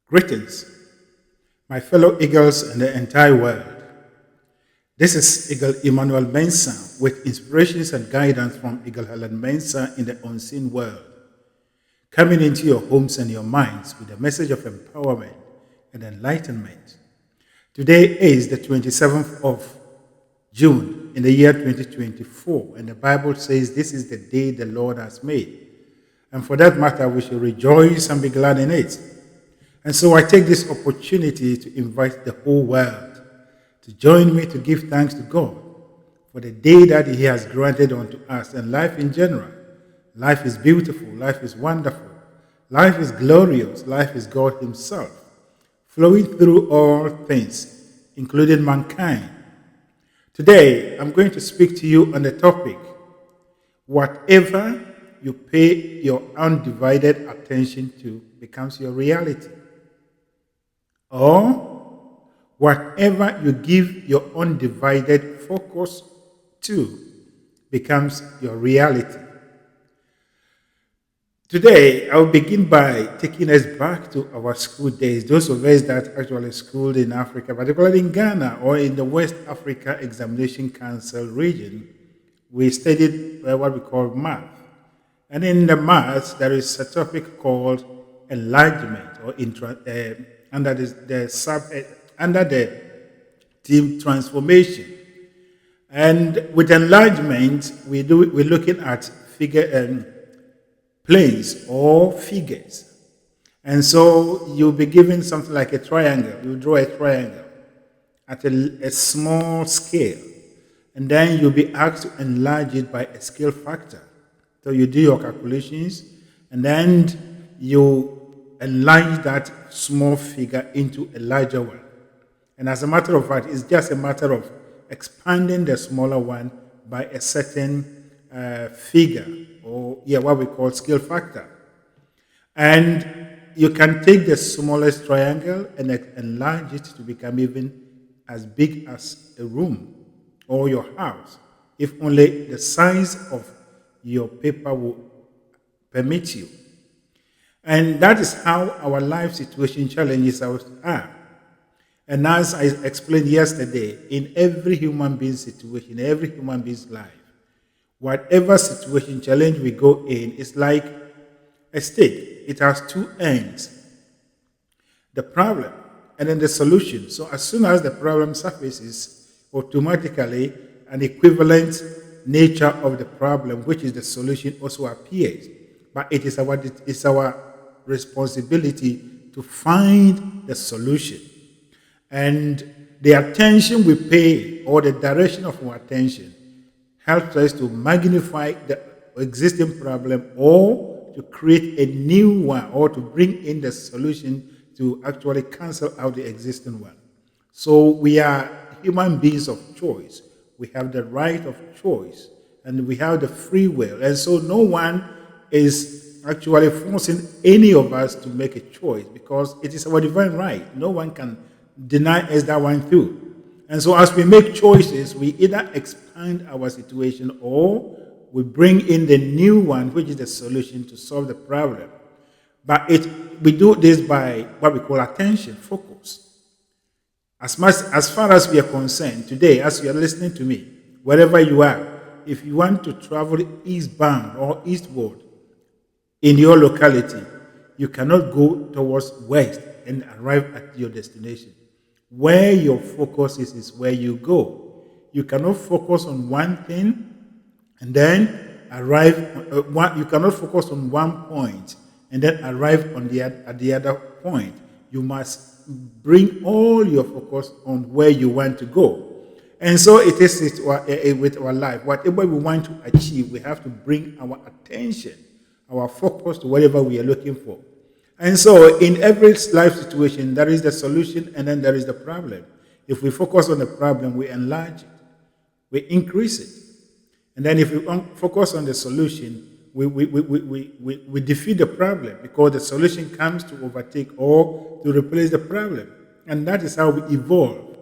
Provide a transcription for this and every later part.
Greetings, my fellow eagles and the entire world. This is Eagle Emmanuel Mensah with inspirations and guidance from Eagle Helen Mensah in the unseen world, coming into your homes and your minds with a message of empowerment and enlightenment. Today is the 27th of June in the year 2024, and the Bible says this is the day the Lord has made. And for that matter, we should rejoice and be glad in it. And so I take this opportunity to invite the whole world to join me to give thanks to God for the day that He has granted unto us and life in general. Life is beautiful, life is wonderful, life is glorious, life is God Himself, flowing through all things, including mankind. Today, I'm going to speak to you on the topic, whatever you pay your undivided attention to becomes your reality. Or whatever you give your undivided focus to becomes your reality. Today, I'll begin by taking us back to our school days. Those of us that actually schooled in Africa, particularly in Ghana or in the West Africa Examination Council region, we studied what we call math. And in the math, there is a topic called enlargement or under the theme transformation. And with enlargement, we're looking at figure planes or figures. And so you'll be given something like a triangle. You draw a triangle at a small scale. And then you'll be asked to enlarge it by a scale factor. So you do your calculations, and then you enlarge that small figure into a larger one. And as a matter of fact, it's just a matter of expanding the smaller one by a certain figure, or what we call scale factor. And you can take the smallest triangle and enlarge it to become even as big as a room or your house, if only the size of your paper will permit you. And that is how our life situation challenges are. And as I explained yesterday, in every human being's situation, every human being's life, whatever situation challenge we go in is like a stick. It has two ends. The problem and then the solution. So as soon as the problem surfaces, automatically an equivalent nature of the problem, which is the solution, also appears. But it is our responsibility to find the solution. And the attention we pay, or the direction of our attention, helps us to magnify the existing problem or to create a new one, or to bring in the solution to actually cancel out the existing one. So we are human beings of choice. We have the right of choice, and we have the free will. And so no one is actually forcing any of us to make a choice, because it is our divine right. No one can deny us that one too. And so as we make choices, we either expand our situation or we bring in the new one, which is the solution to solve the problem. But we do this by what we call attention, focus. As far as we are concerned, today, as you are listening to me, wherever you are, if you want to travel eastbound or eastward in your locality, you cannot go towards west and arrive at your destination. Where your focus is where you go. You cannot focus on one thing and then arrive. You cannot focus on one point and then arrive at the other point. You must bring all your focus on where you want to go. And so it is with our life. Whatever we want to achieve, we have to bring our attention, our focus to whatever we are looking for. And so in every life situation, there is the solution and then there is the problem. If we focus on the problem, we enlarge it, we increase it. And then if we focus on the solution, we defeat the problem, because the solution comes to overtake or to replace the problem. And that is how we evolve.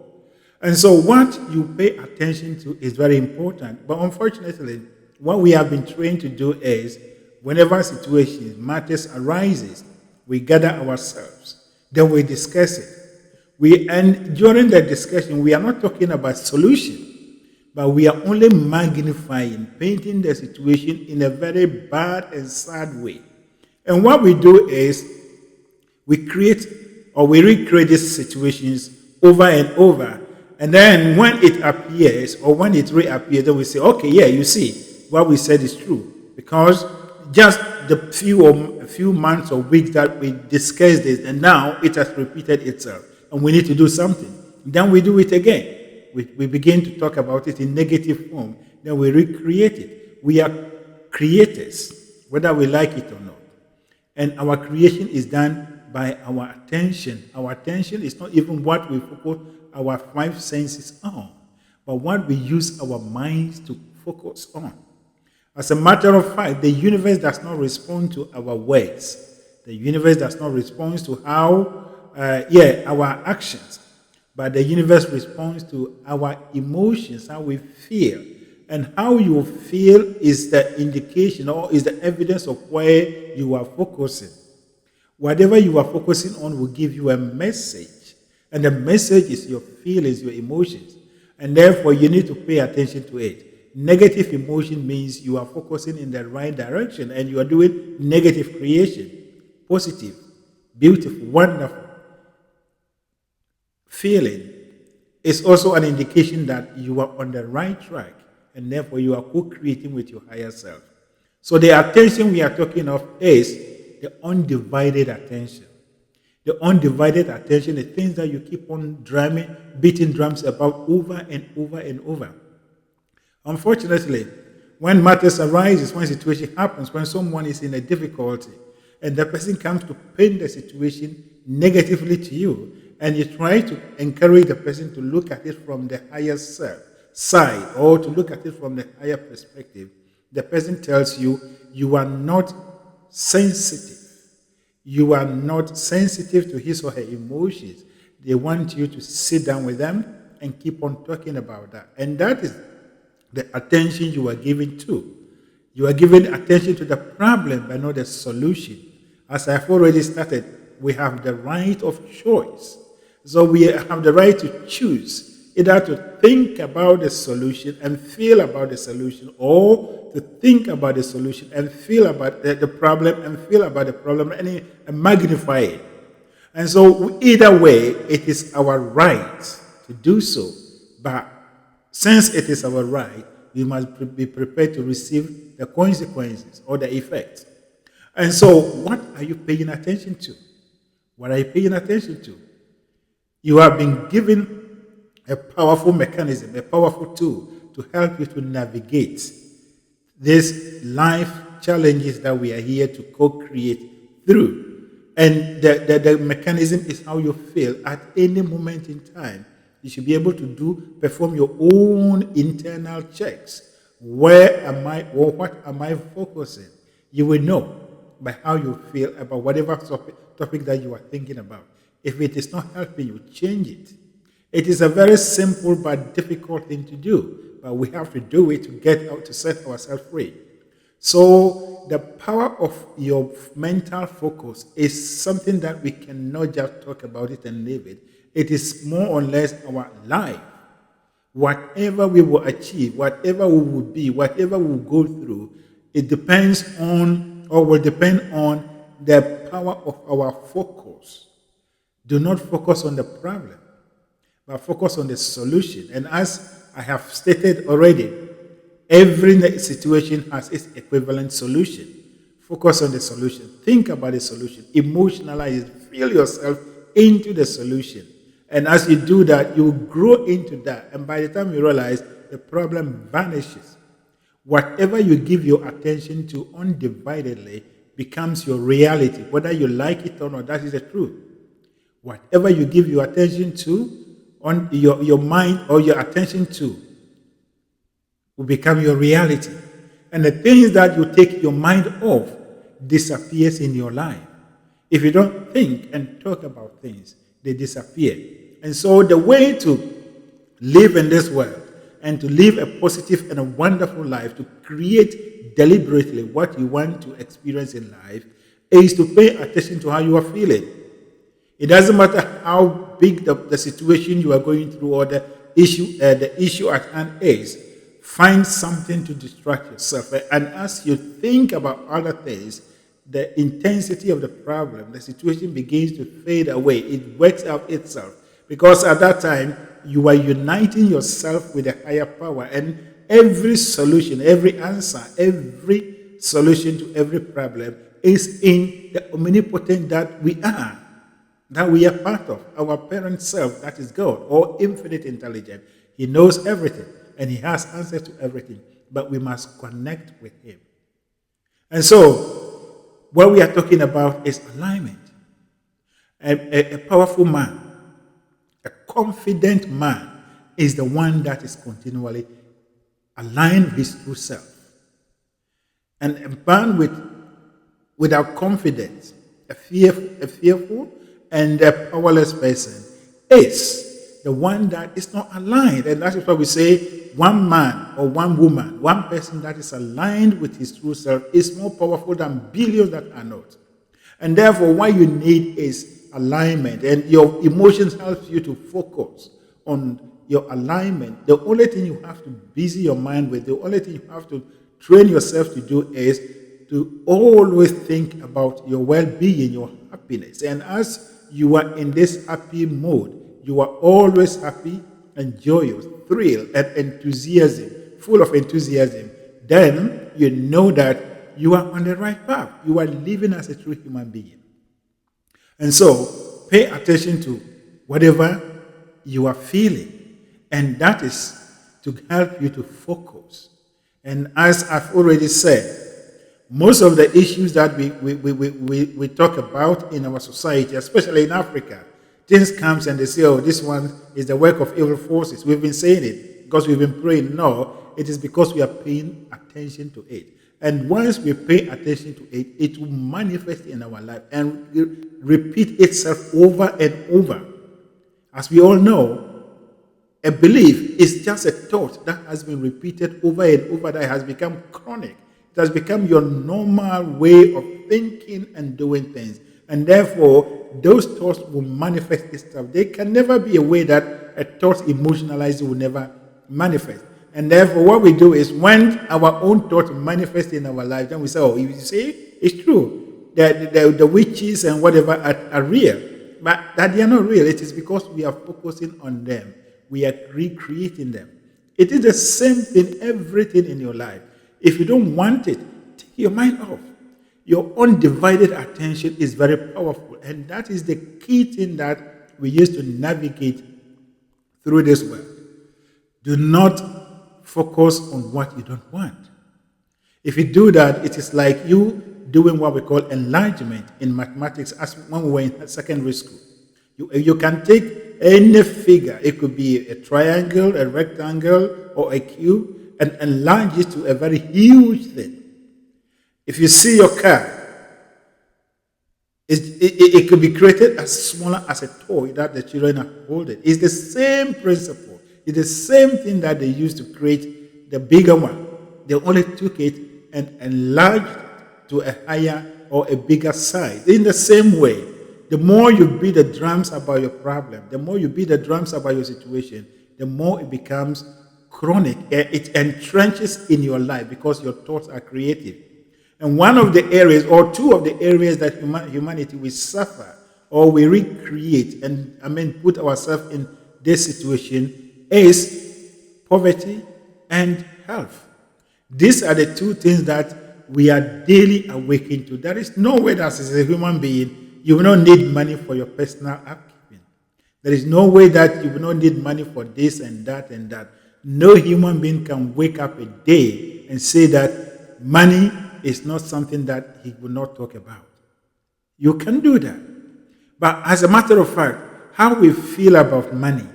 And so what you pay attention to is very important. But unfortunately, what we have been trained to do is, whenever situations, matters arises, we gather ourselves, Then we discuss it. And during the discussion, we are not talking about solution, but we are only magnifying, painting the situation in a very bad and sad way. And what we do is we create or we recreate these situations over and over. And then when it appears or when it reappears, then we say, okay, yeah, you see, what we said is true. Because just the few months or weeks that we discussed this, and now it has repeated itself. And we need to do something. Then we do it again. We begin to talk about it in negative form. Then we recreate it. We are creators, whether we like it or not. And our creation is done by our attention. Our attention is not even what we focus our five senses on, but what we use our minds to focus on. As a matter of fact, the universe does not respond to our words. The universe does not respond to our actions, but the universe responds to our emotions, how we feel. And how you feel is the indication or is the evidence of where you are focusing. Whatever you are focusing on will give you a message. And the message is your feelings, your emotions. And therefore, you need to pay attention to it. Negative emotion means you are focusing in the right direction and you are doing negative creation. Positive, beautiful, wonderful feeling is also an indication that you are on the right track. And therefore, you are co-creating with your higher self. So the attention we are talking of is the undivided attention. The undivided attention is things that you keep on beating drums about over and over and over. Unfortunately, when matters arises, when a situation happens, when someone is in a difficulty, and the person comes to paint the situation negatively to you, and you try to encourage the person to look at it from the higher self side or to look at it from the higher perspective, the person tells you you are not sensitive. You are not sensitive to his or her emotions. They want you to sit down with them and keep on talking about that. And that is the attention you are giving to. You are giving attention to the problem but not the solution. As I've already started, we have the right of choice. So we have the right to choose either to think about the solution and feel about the solution, or to think about the solution and feel about the problem and feel about the problem and magnify it. And so either way, it is our right to do so. But since it is our right, we must be prepared to receive the consequences or the effects. And so what are you paying attention to? What are you paying attention to? You have been given a powerful mechanism, a powerful tool to help you to navigate these life challenges that we are here to co-create through. And the mechanism is how you feel at any moment in time. You should be able to perform your own internal checks. Where am I or what am I focusing? You will know by how you feel about whatever topic that you are thinking about. If it is not helping you, change it. It is a very simple but difficult thing to do, but we have to do it to get out, to set ourselves free. So the power of your mental focus is something that we cannot just talk about it and leave it. It is more or less our life. Whatever we will achieve, whatever we will be, whatever we will go through, it depends on or will depend on the power of our focus. Do not focus on the problem, but focus on the solution. And as I have stated already, every situation has its equivalent solution. Focus on the solution. Think about the solution. Emotionalize it. Feel yourself into the solution. And as you do that, you grow into that. And by the time you realize, the problem vanishes. Whatever you give your attention to undividedly becomes your reality. Whether you like it or not, that is the truth. Whatever you give your attention to, on your mind or your attention to, will become your reality. And the things that you take your mind off disappears in your life. If you don't think and talk about things, they disappear. And so the way to live in this world and to live a positive and a wonderful life, to create deliberately what you want to experience in life, is to pay attention to how you are feeling. It doesn't matter how big the situation you are going through or the issue at hand is. Find something to distract yourself. And as you think about other things, the intensity of the problem, the situation begins to fade away. It works out itself. Because at that time, you are uniting yourself with a higher power. And every solution, every answer, every solution to every problem is in the omnipotent that we are part of, our parent self, that is God, or infinite intelligence. He knows everything and he has answers to everything, but we must connect with him. And so, what we are talking about is alignment. A powerful man, a confident man, is the one that is continually aligned with his true self. And a man without confidence, a fearful and a powerless person, is the one that is not aligned. And that is why we say one man or one woman, one person that is aligned with his true self is more powerful than billions that are not. And therefore, what you need is alignment. And your emotions help you to focus on your alignment. The only thing you have to busy your mind with, the only thing you have to train yourself to do is to always think about your well-being, your happiness. And as you are in this happy mode, you are always happy and joyous, thrilled and enthusiasm, full of enthusiasm, then you know that you are on the right path. You are living as a true human being. And so, pay attention to whatever you are feeling. And that is to help you to focus. And as I've already said, most of the issues that we talk about in our society, especially in Africa, things comes and they say, oh, this one is the work of evil forces. We've been saying it because we've been praying. No, it is because we are paying attention to it. And once we pay attention to it, it will manifest in our life and repeat itself over and over. As we all know, a belief is just a thought that has been repeated over and over, that has become chronic. It has become your normal way of thinking and doing things. And therefore, those thoughts will manifest itself. There can never be a way that a thought emotionalized will never manifest. And therefore, what we do is when our own thoughts manifest in our life, then we say, oh, you see, it's true. The witches and whatever are real. But that they are not real. It is because we are focusing on them. We are recreating them. It is the same thing, everything in your life. If you don't want it, take your mind off. Your undivided attention is very powerful. And that is the key thing that we use to navigate through this world. Do not focus on what you don't want. If you do that, it is like you doing what we call enlargement in mathematics as when we were in secondary school. You can take any figure. It could be a triangle, a rectangle, or a cube, and enlarge it to a very huge thing. If you see your car, it could be created as smaller as a toy that the children are holding. It's the same principle. It's the same thing that they used to create the bigger one. They only took it and enlarged it to a higher or a bigger size. In the same way, the more you beat the drums about your problem, the more you beat the drums about your situation, the more it becomes chronic. It entrenches in your life because your thoughts are creative. And one of the areas, or two of the areas that humanity will suffer or we recreate and put ourselves in this situation is poverty and health. These are the two things that we are daily awakened to. There is no way that as a human being, you will not need money for your personal upkeeping. There is no way that you will not need money for this and that and that. No human being can wake up a day and say that money is not something that he will not talk about. You can do that. But as a matter of fact, how we feel about money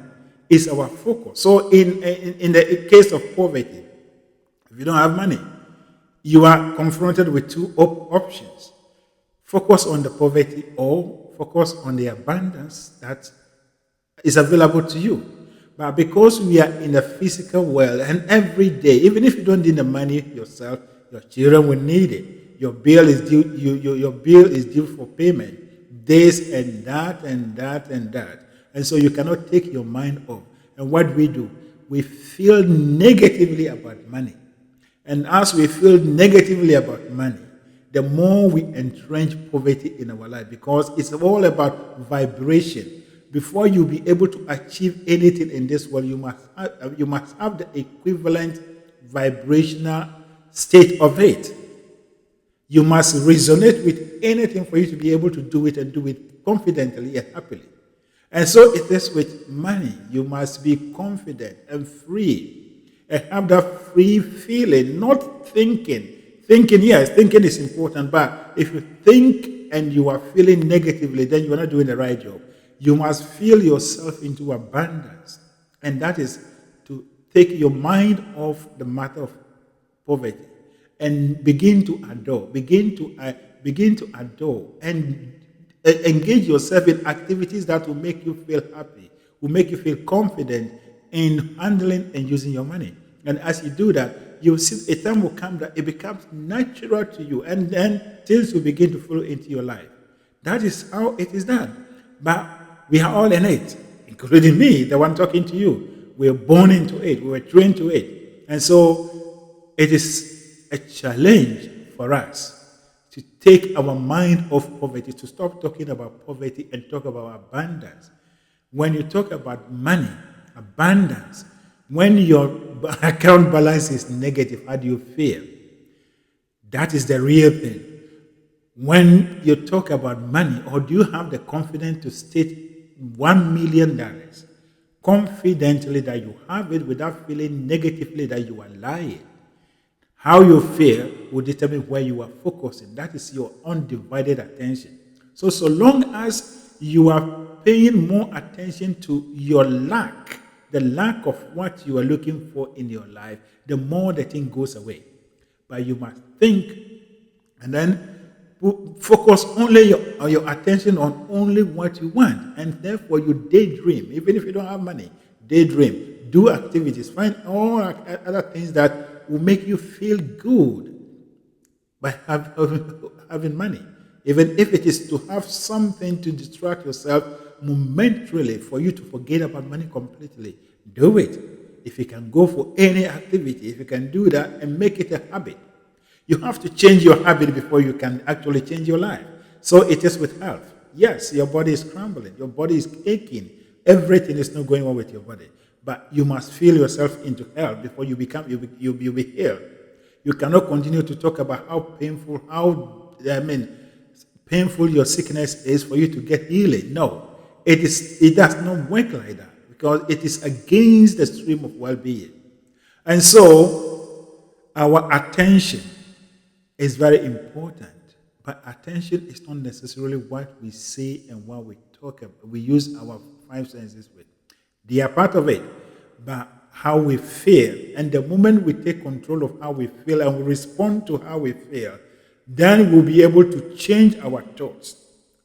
is our focus. So in the case of poverty, if you don't have money, you are confronted with two options. Focus on the poverty or focus on the abundance that is available to you. But because we are in the physical world and every day, even if you don't need the money yourself, your children will need it. Your bill is due. Your bill is due for payment. this and that and that and that. And so you cannot take your mind off. And what do? We feel negatively about money. And as we feel negatively about money, the more we entrench poverty in our life, because it's all about vibration. Before you be able to achieve anything in this world, you must have the equivalent vibrational state of it. You must resonate with anything for you to be able to do it and do it confidently and happily. And so it is with money. You must be confident and free and have that free feeling, not thinking. Thinking, yes, thinking is important, but if you think and you are feeling negatively, then you are not doing the right job. You must feel yourself into abundance. And that is to take your mind off the matter of poverty and begin to adore, begin to adore and engage yourself in activities that will make you feel happy, will make you feel confident in handling and using your money. And as you do that, you will see a time will come that it becomes natural to you, and then things will begin to flow into your life. That is how it is done. But we are all in it, including me, the one talking to you. We were born into it. We were trained to it. And so it is a challenge for us to take our mind off poverty, to stop talking about poverty and talk about abundance. When you talk about money, abundance, when your account balance is negative, how do you feel? That is the real thing. When you talk about money, or do you have the confidence to state $1 million confidently that you have it without feeling negatively that you are lying? How you feel will determine where you are focusing. That is your undivided attention. So long as you are paying more attention to your lack, the lack of what you are looking for in your life, the more the thing goes away. But you must think and then focus only your attention on only what you want. And therefore you daydream. Even if you don't have money, daydream. Do activities. Find all other things that will make you feel good by having money. Even if it is to have something to distract yourself momentarily for you to forget about money completely, do it. If you can go for any activity, if you can do that and make it a habit. You have to change your habit before you can actually change your life. So it is with health. Yes, your body is crumbling. Your body is aching. Everything is not going on with your body. But you must feel yourself into health before you'll be healed. You cannot continue to talk about how painful your sickness is for you to get healing. No, it does not work like that, because it is against the stream of well-being. And so our attention is very important. But attention is not necessarily what we say and what we talk about. We use our five senses with. They are part of it, but how we feel. And the moment we take control of how we feel and we respond to how we feel, then we'll be able to change our thoughts.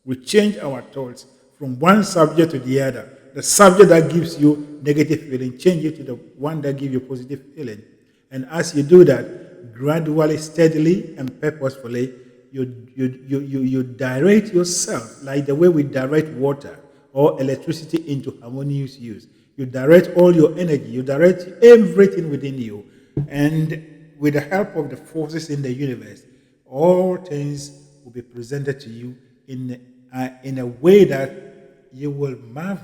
We change our thoughts from one subject to the other. The subject that gives you negative feeling, change it to the one that gives you positive feeling. And as you do that, gradually, steadily, and purposefully, you direct yourself, like the way we direct water or electricity into harmonious use. You direct all your energy, you direct everything within you, and with the help of the forces in the universe, all things will be presented to you in a way that you will marvel.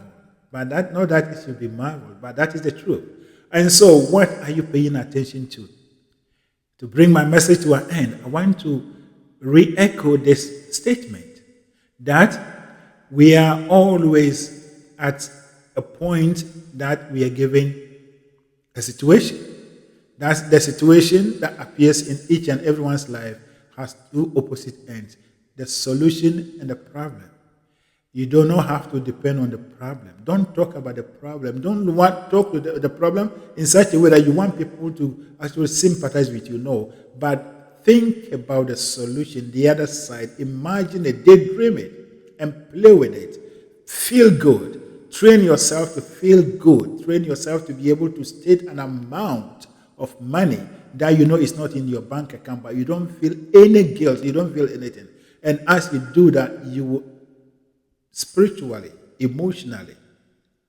But that, not that it should be marveled, but that is the truth. And so, what are you paying attention to? To bring my message to an end, I want to re-echo this statement that we are always at a point that we are given a situation. That's the situation that appears in each and everyone's life has two opposite ends, the solution and the problem. You do not have to depend on the problem. Don't talk about the problem. Don't talk to the problem in such a way that you want people to actually sympathize with you. No. But think about the solution, the other side. Imagine it, daydream it, and play with it. Feel good. Train yourself to feel good. Train yourself to be able to state an amount of money that you know is not in your bank account, but you don't feel any guilt. You don't feel anything. And as you do that, you will spiritually, emotionally,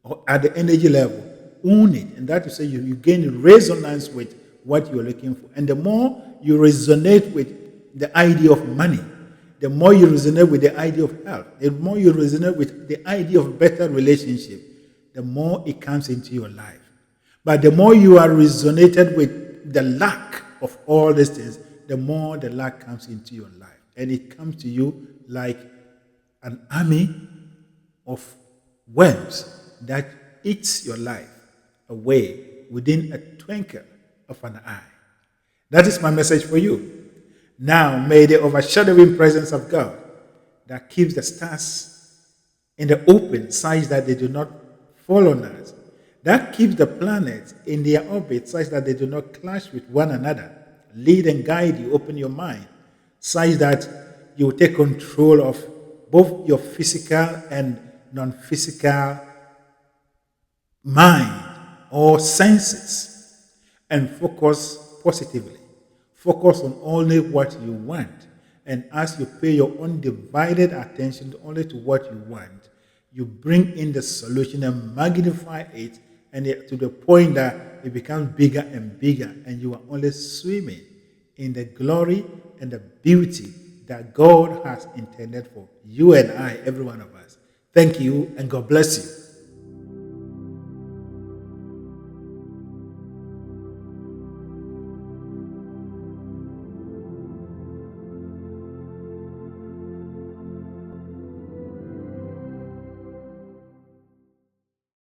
or at the energy level. Own it. And that is say you gain resonance with what you're looking for. And the more you resonate with the idea of money, the more you resonate with the idea of health, the more you resonate with the idea of better relationship, the more it comes into your life. But the more you are resonated with the lack of all these things, the more the lack comes into your life. And it comes to you like an army of worms that eats your life away within a twinkle of an eye. That is my message for you. Now, may the overshadowing presence of God that keeps the stars in the open such that they do not fall on us, that keeps the planets in their orbit such that they do not clash with one another, lead and guide you, open your mind, such that you will take control of both your physical and non-physical mind or senses and focus positively. Focus on only what you want. And as you pay your undivided attention only to what you want, you bring in the solution and magnify it and to the point that it becomes bigger and bigger, and you are only swimming in the glory and the beauty that God has intended for you and I, every one of us. Thank you, and God bless you.